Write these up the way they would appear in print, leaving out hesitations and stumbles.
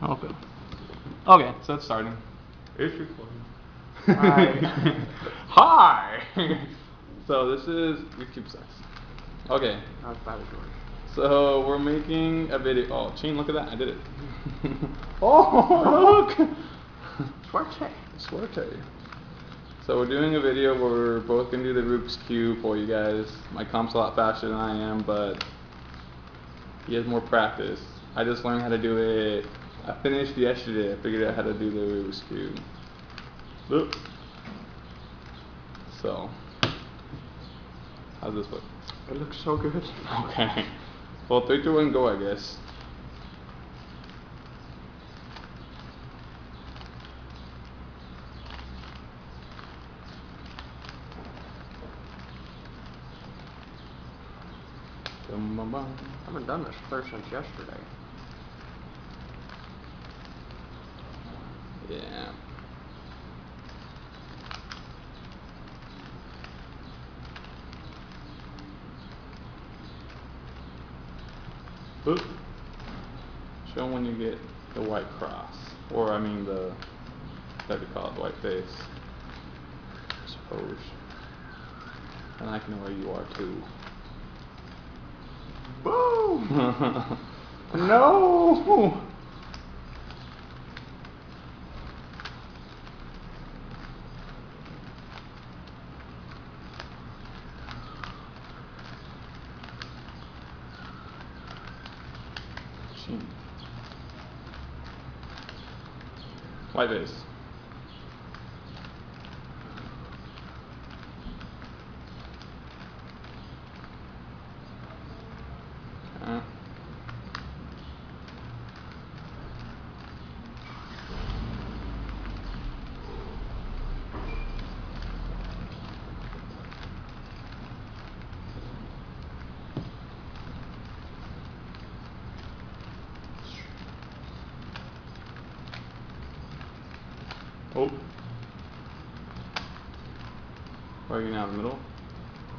Okay. Okay, so it's starting. It's recording. Hi. Hi. So this is YouTube sucks. Okay. Not bad, George. So we're making a video. Oh, Shane, look at that! I did it. Oh, look. Swarte. So we're doing a video where we're both gonna do the Rubik's Cube for you guys. My comp's a lot faster than I am, but he has more practice. I just learned how to do it. I finished yesterday. I figured out how to do the Rubik's Cube. Oop. So, how's this look? It looks so good. Okay. Well, 3, 2, 1, go, I guess. I haven't done this clear since yesterday. Yeah. Oop. Show when you get the white cross. Or, I mean, whatever you call it, the white face. I suppose. And I can know where you are, too. Boom! No! White face. Okay. Oh. Are you now in the middle?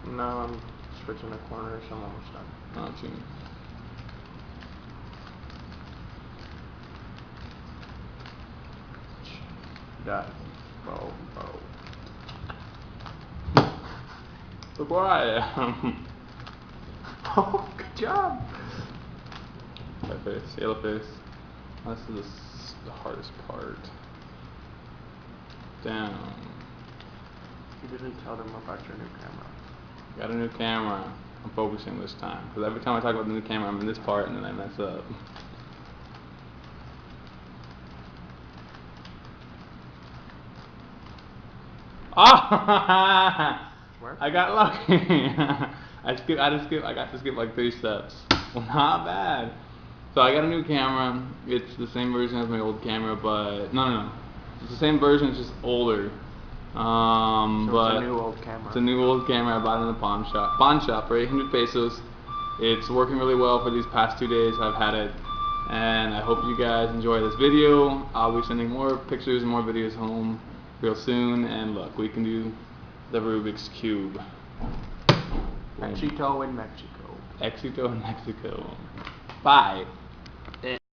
No, I'm switching the corners. I'm almost done. Oh, gee. Done. Bow. Look where I am. Oh, good job. White face, yellow face. This is the hardest part. Down. You didn't tell them about your new camera. Got a new camera. I'm focusing this time. Because every time I talk about the new camera, I'm in this part and then I mess up. Ah! I got lucky. I got to skip like 3 steps. Well, not bad. So I got a new camera. It's the same version as my old camera, but no. It's the same version, it's just older. So but it's a new old camera. It's a new old camera I bought in the pawn shop for 800 pesos. It's working really well for these past 2 days I've had it, and I hope you guys enjoy this video. I'll be sending more pictures and more videos home real soon, and look, we can do the Rubik's Cube. Éxito in Mexico. Éxito in Mexico. Bye.